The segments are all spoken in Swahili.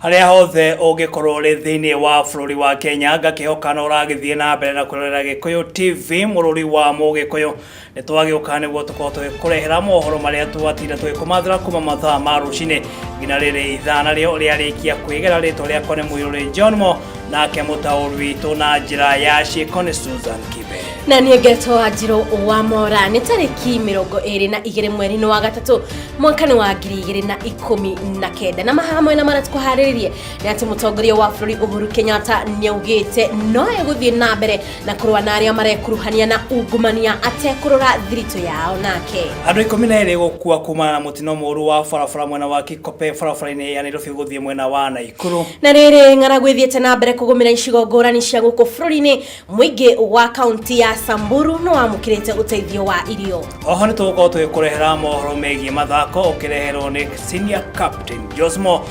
Haria hothe ugikorwo ri thiini wa bururi wa Kenya ngakihoka no uragithie na mbere na kurorera Gikuyu TV mururi wa Mugikuyu ni twagiuka niguo tukorwo tugikurehera mohoro maria twatinda tugikumathira kuma mathaa ma rucini ngina riri ithana rio riarikia kwigera ritwa riakwa ni Muiruri John Mo nake mutauri witu na njira ya ciiko ni Susan Kibe na niĩ ngetwo Njirũ wa Mora nĩ tarĩki 22 mweri wa gatatu mwaka wa 2019 na mahamwe na mara tukuharĩrĩrie nĩ atĩ mũtongoria wa bũrũri Uhuru Kenyatta nĩaugĩte no egũthiĩ na mbere na kũrũa na arĩa marekuruhania na ungumania atekũrora thirito yao nake andũ 12 gũkua kuma na mũtino mũru wa barabara mwena wa Kikope barabara-inĩ ya Nairobi gũthiĩ mwena wa Naikuru na rĩrĩ ng'aragu ĩthiĩte na mbere kũgũmĩra icigo ngũrani cia gũkũ bũrũri-inĩ mũingĩ wa kaunti ya Samburu no amũkĩrĩte ũteithio wa irio. Oho nĩ tũgũkorwo tũgĩkũrehera mohoro megiĩ mathako ũkĩreherwo nĩ senior captain Josmo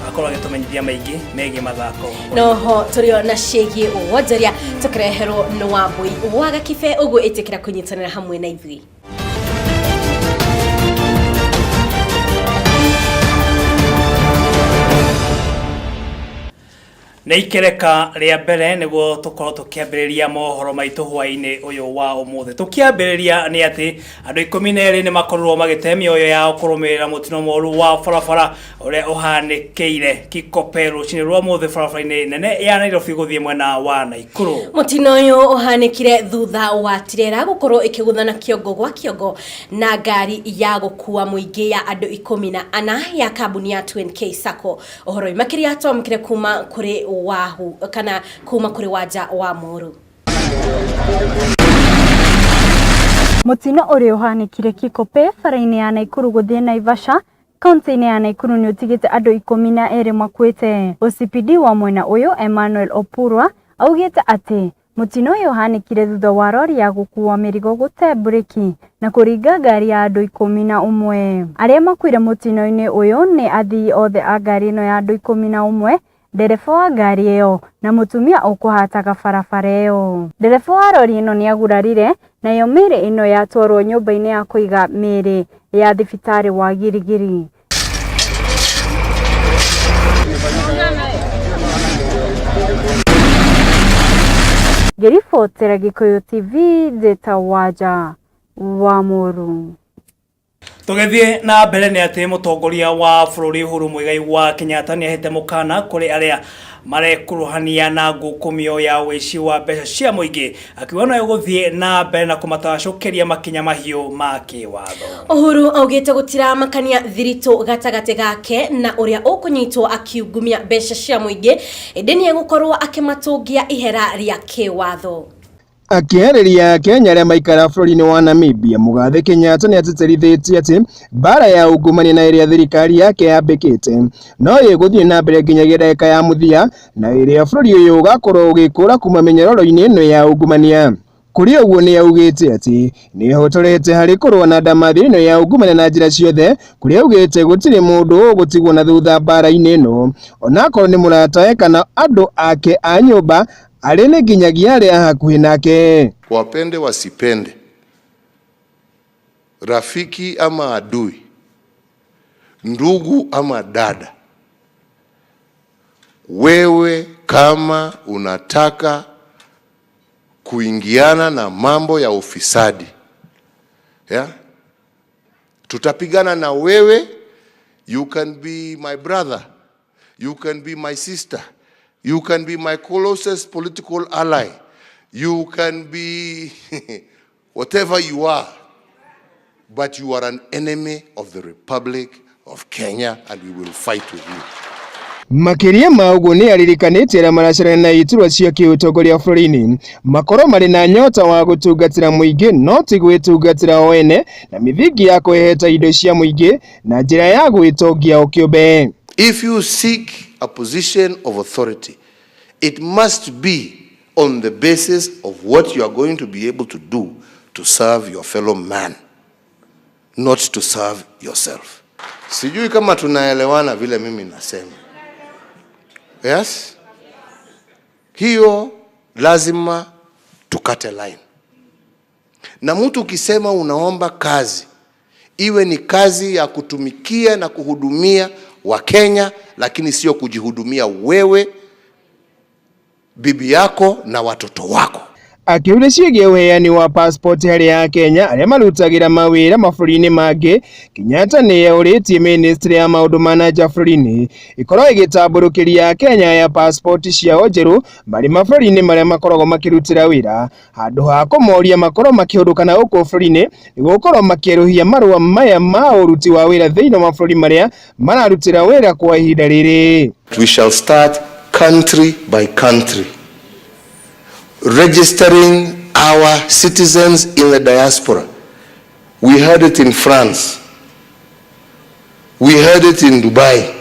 akorwo agĩtũmenyithia maingĩ megiĩ mathako. Noho tũrĩ na ciĩgiĩ wonjoria tũkĩreherwo nĩ Wambui wa Gakibe ũguo ĩtĩkĩra kũnyitanĩra hamwe na ithuĩ. Neikereka ria mbere niguo tukorwo tukiambiriria mohoro maitu hwaini uyu wa umuthi tukiambiriria ni ati andu 12 ni makorwo magite mioyo yao kurumirira mutino moru wa barabara uria uhanikiire Kikope rucini rwa muthi barabara-ini nene ya Nairobi guthie mwena wa Naikuru. Mutino uyu uhanikire thutha wa tirera gukorwo ikiguthana kiongo gwa kiongo na ngari ya gukua muingi ya andu 14 ya kambuni ya 20K Sacco. Uhoro makiria atomkire kuma kuri wahu kana kuma kuri waja wa Muru. Mutino uri uhanikire Kikope bara-ini ya Naikuru guthie Naivasha kaunti-ini ya Naikuru ni utigite andu 12 makuite. OCPD wa mwena uyu Emmanuel Opurwa augite ati mutino uyu uhanikire thutha wa rori ya gukua mirigo gute breki na kuringa ngari ya andu 11. Aria makuire mutino-ini uyu ni athii othe a ngari ino ya andu 11, ndereba wa ngari iyo na mutumia ukuhataga barabara iyo. Ndereba wa rori ino ni agurarire na yo miri ino yatwarwo nyumba-ini ya kuiga miri ya thibitari wa Girigiri. Ngiribotera Gikuyu TV Njĩta Wanja wa Muru. Tugethie na mbere ni ati mutongoria wa bururi Uhuru Muigai wa Kenyatta ni ahete mukana kuri aria marekuruhania na ngukumio ya wici wa mbeca cia muingi akiuga no eguthie na mbere na kumatacokeria makinya mahiu ma kiwatho. Uhuru augite gutira makania thirito gatagate gake na uria ukunyitwo akiungumia mbeca cia muingi indi ni egukorwo akimatungia ihera ria kiwatho. Akĩarĩria Kenya arĩa maikara bũrũri-inĩ wa Namibia, Mũgathe Kenyatta nĩ atĩtĩrithĩtie atĩ mbara ya ungumania na ĩrĩa thirikari yake yambĩkĩte no ĩgũthiĩ na mbere nginyagia ndagĩka ya mũthia na ĩrĩa bũrũri ũyũ ũgakorwo ũgĩkũra kuma mĩnyororo-inĩ ĩno ya ungumania. Kuri ũguo nĩ augĩte atĩ nĩ ahotorete harĩ kũrũa na ndamathi ĩno ya ungumania na njĩra ciothe, kũrĩa augĩte gũtirĩ mũndũ ũgũtigwo na thutha mbara-inĩ ĩno onakorwo nĩ mũratawe kana andũ ake a nyũmba alene kinyagia aria hakuhi nake. Wapende wasipende, rafiki ama adui, ndugu ama dada, wewe kama unataka kuingiana na mambo ya ufisadi, tutapigana na wewe. You can be my brother, you can be my sister, you can be my closest political ally. You can be whatever you are. But you are an enemy of the Republic of Kenya and we will fight with you. Makiria maugo ni aririkanĩtie arĩa maracera na iturwa cia kĩũtongoria bũrũri-inĩ makorwo marĩ na nyota wa gũtungatĩra mũingĩ no ti gwĩtungatĩra o ene na mithingi ya kwĩheta indo cia mũingĩ na njĩra ya gwĩtongia o kĩũmbe. If you seek a position of authority, it must be on the basis of what you are going to be able to do to serve your fellow man, not to serve yourself. Sijui kama tunaelewana vile mimi nasema. Yes? Hiyo lazima tukate line. Na mtu ukisema unaomba kazi, iwe ni kazi ya kutumikia na kuhudumia wa Kenya, lakini sio kujihudumia wewe, bibi yako na watoto wako. Akiuria ciĩgiĩ ũheani wa passport harĩ ya Kenya arĩa marutagira mawĩra mabũrũri-inĩ mangĩ, Kenyatta nĩ eũrĩtie ministry ya maũndũ ma nanja bũrũri-inĩ ikorwo ĩgĩtambũrũkĩria Kenya ya passport ciao njerũ marĩ mabũrũri-inĩ marĩa makoragwo makĩrutĩra wĩra, handũ ha kũmoria makorwo makĩhũndũkana gũkũ bũrũri-inĩ nĩguo gũkorwo makĩerũhia marũa maya ma ũruti wa wĩra thĩinĩ wa mabũrũri marĩa mararutĩra wĩra kwa ihinda rĩrĩ. We shall start country by country, registering our citizens in the diaspora. We heard it in France. We heard it in Dubai.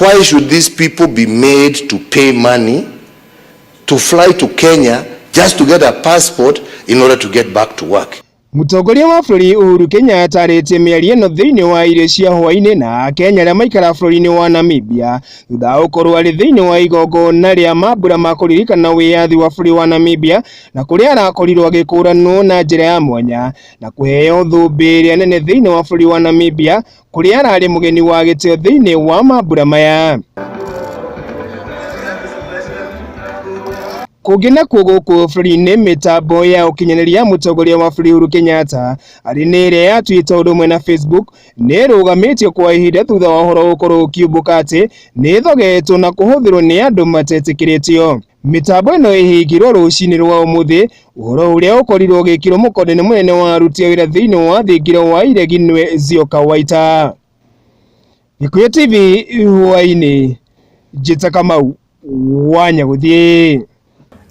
Why should these people be made to pay money to fly to Kenya just to get a passport in order to get back to work? Mũtongoria wa bũrũri Uhuru Kenyatta arĩtie mĩario ĩno thĩinĩ wa irio cia hwaĩ-inĩ na Kenya arĩa maikara bũrũri-inĩ wa Namibia thutha wa gũkorwo arĩ thĩinĩ wa igongona rĩa mambura ma kũririkana wĩyathi wa bũrũri wa Namibia na kũrĩa arakorirwo agĩkũranwo na njĩra ya mwanya na kũheo thũmbĩ ĩrĩa nene thĩinĩ wa bũrũri wa Namibia kũrĩa ararĩ mũgeni wa gĩtĩo thĩinĩ wa mambura maya. Kũngĩ nakuo gũkũ bũrũri-inĩ mĩtambo ya ũkinyanĩria mũtongoria wa bũrũri Uhuru Kenyatta arĩ nĩ ĩrĩa ya Twitter ũndũ ũmwe na Facebook nĩ ĩrũgamĩtio kwa ihinda thutha wa ũhoro gũkorwo ũkiumbũka atĩ nĩ ĩthogetwo na kũhũthĩrwo nĩ andũ matetĩkĩrĩtio. Mĩtambo ĩno ĩhingirwo rũcinĩ rwa ũmũthĩ, ũhoro ũrĩa ũkorirwo ũgĩkĩrwo mũkonde-inĩ mũnene wa aruti a wĩra thĩinĩ wa thingiro wa iregi nĩwe Zioka Waita. Gĩkũyũ TV hwaĩ-inĩ, Njĩta Kamau wa Nyagũthiĩ.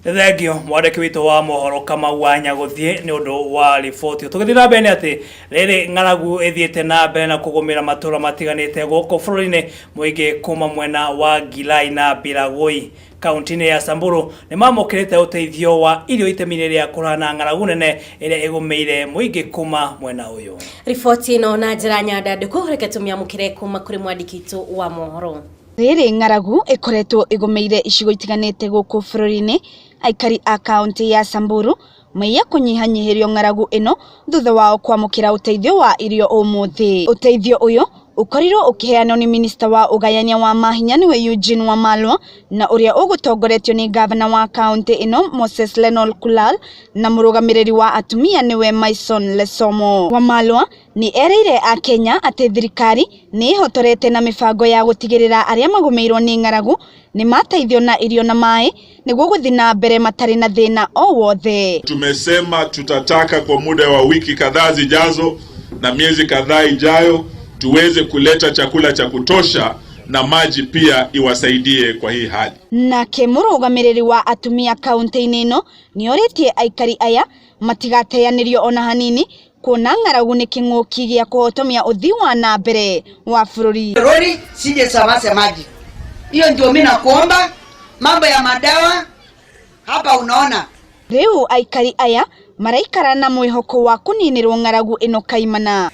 Thengio mwandĩki witũ wa mohoro Kamau wa Nyagũthiĩ nĩ ũndũ wa riboti. Tũgĩthiĩ na mbere atĩ rĩrĩ ng'aragu ĩthiĩte na mbere na kũgũmĩra matũũra matiganĩte gũkũ bũrũri-inĩ mũingĩ kuma mwena wa Gilai na Biragoi kaunti-inĩ ya Samburu nĩ mamũkĩrĩte ũteithio wa irio itemi-inĩ rĩa kũrana ng'aragu nene ĩrĩa ĩgũmĩire mũingĩ kuma mwena ũyũ. Riboti ĩno na njĩra nyandandĩku reke tũmĩamũkĩre kuma kũrĩ mwandĩki witũ wa mohoro. Rĩrĩ ng'aragu ĩkoretwo ĩgũmĩire icigo itiganĩte gũkũ bũrũri-inĩ, aikari a kaunti ya Samburu maiya kũnyihanyihĩrio ng'aragu ĩno thutha wao kwamũkĩra ũteithio wa irio ũmũthĩ. Ũteithio ũyũ ũkorirwo ũkĩheanwo nĩ minista wa ũgayania wa mahinya nĩwe Eugene Wamalwa na ũrĩa ũgũtongoretio nĩ gavana wa kaunti ĩno Moses Lenol Kulal na mũrũgamĩrĩri wa atumia nĩwe Maison Lesomo. Wamalwa nĩ ereire a Kenya atĩ thirikari nĩ ĩhotorete na mĩbango ya gũtigĩrĩra arĩa magũmĩirwo nĩ ng'aragu nĩ mateithio na irio na maĩ nĩguo gũthiĩ na mbere matarĩ na thĩna o wothe. Tumesema tutataka kwa muda wa wiki kadhaa zijazo na miezi kadhaa ijayo tuweze kuleta chakula cha kutosha na maji pia iwasaidie kwa hii hali. Nake mũrũgamĩrĩri wa atumia kaunti-inĩ ĩno nĩ orĩtie aikari aya matigateyanĩrio ona hanini kuona ng'aragu nĩ kĩng'ũki gĩa kũhotomia ũthii wa na mbere wa bũrũri. Rori sije samase maji. Hiyo ndio mimi nakuomba, mambo ya madawa hapa unaona. Rĩu aikari aya maraikara na mwĩhoko wa kũninĩrwo ng'aragu ĩno kaimana.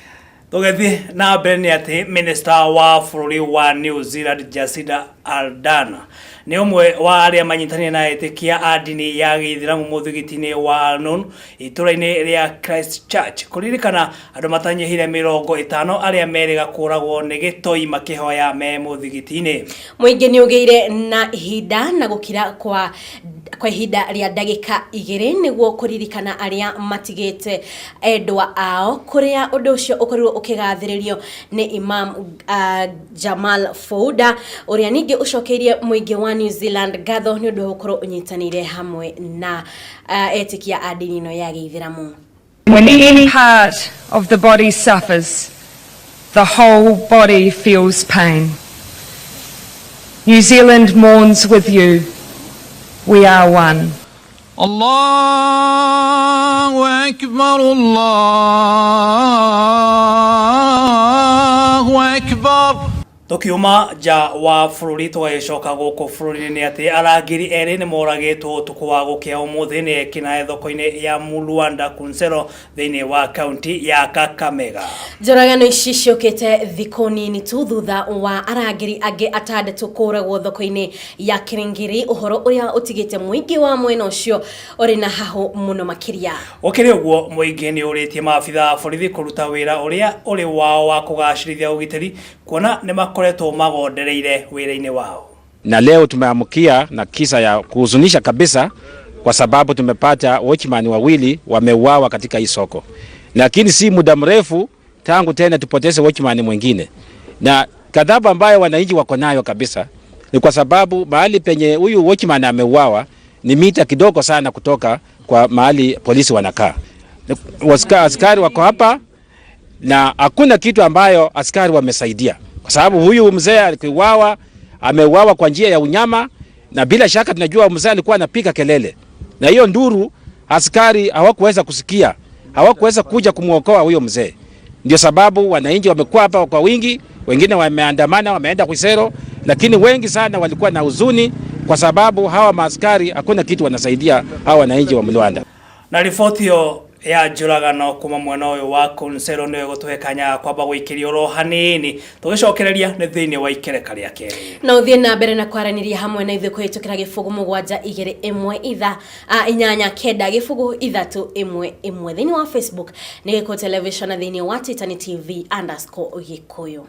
Tũgĩthiĩ na mbere nĩ atĩ minister wa bũrũri wa New Zealand Jacinda Ardern nĩ ũmwe wa arĩa manyitanĩire na etĩkia a ndini ya Gĩithĩramu mũthigiti-inĩ wa Al-Nun itũũra-inĩ rĩa Christchurch kũririkana andũ matanyihire 50 arĩa merĩga kũragwo nĩ gĩtoi makĩhoya me mũthigiti-inĩ. Mũingĩ nĩ ũgĩire na ihinda na gũkira kwa ihinda rĩa ndagĩka 2 nĩguo kũririkana arĩa matigĩte endwa ao, kũrĩa ũndũ ũcio ũkorirwo ũkĩgathĩrĩrio nĩ Imam Jamal Fouda ũrĩa ningĩ ũcokeirie mũingĩ wa New Zealand ngatho nĩ ũndũ wa gũkorwo ũnyitanĩire hamwe na etĩkia a ndini ĩno ya Gĩithĩramu. When any part of the body suffers, the whole body feels pain. New Zealand mourns with you. We are one. Allahu Akbar, Allahu Akbar. Tukiuma ja wa bururi twagicoka guku bururi-ini ati arangiri eri ni moragitwo utuku wa gukia umuthi ni ekina thoko-ini ya Muluanda Kunsero thiini wa kaunti ya Kakamega. Njoragano ici ciukite thikũ nini tu thutha wa arangiri angi atandatu kũragwo thoko-ini ya Kiringiri, uhoro uria utigite muingi wa mwena ucio uri na hahu muno makiria. Ukiri uguo muingi ni uritie maabitha borithi kuruta wira uria uri wao wa kugacirithia ugitiri kuona ni makoretwo magondereire wira-ini wao. Na leo tumeamkia na kisa ya kuhuzunisha kabisa kwa sababu tumepata watchman wawili wameuawa katika hii soko. Lakini si muda mrefu tangu tena tupoteze watchman mwingine. Na kadhabu ambayo wananchi wako nayo kabisa ni kwa sababu mahali penye huyu watchman ameuawa ni mita kidogo sana kutoka kwa mahali polisi wanakaa. Askari wako hapa na hakuna kitu ambayo askari wamesaidia. Kwa sababu huyu mzee aliuawa, ameuawa kwa njia ya unyama, na bila shaka tunajua mzee alikuwa anapiga kelele. Na hiyo nduru askari hawakuweza kusikia, hawakuweza kuja kumuokoa huyo mzee. Ndio sababu wananchi wamekuwa hapa kwa wingi, wengine wameandamana, wameenda Kwisero, lakini wengi sana walikuwa na huzuni kwa sababu hawa maaskari hakuna kitu wanasaidia hawa wananchi wa Muluanda. Na ripoti yo ya njuragano kuma mwena uyu wa Kunsero niwe gutuhekanya kwamba gwikiria ro hanini tugicokereria ni thiini wa ikereka ria keri na uthie na mbere na kwaraniria hamwe na ithuĩ kũhĩtũkĩra gĩbũgũ 7-2-1-8-9 gĩbũgũ 3-1-1 thiini wa Facebook ni Gĩkũyũ Television na thiini wa Titani TV _Gĩkũyũ.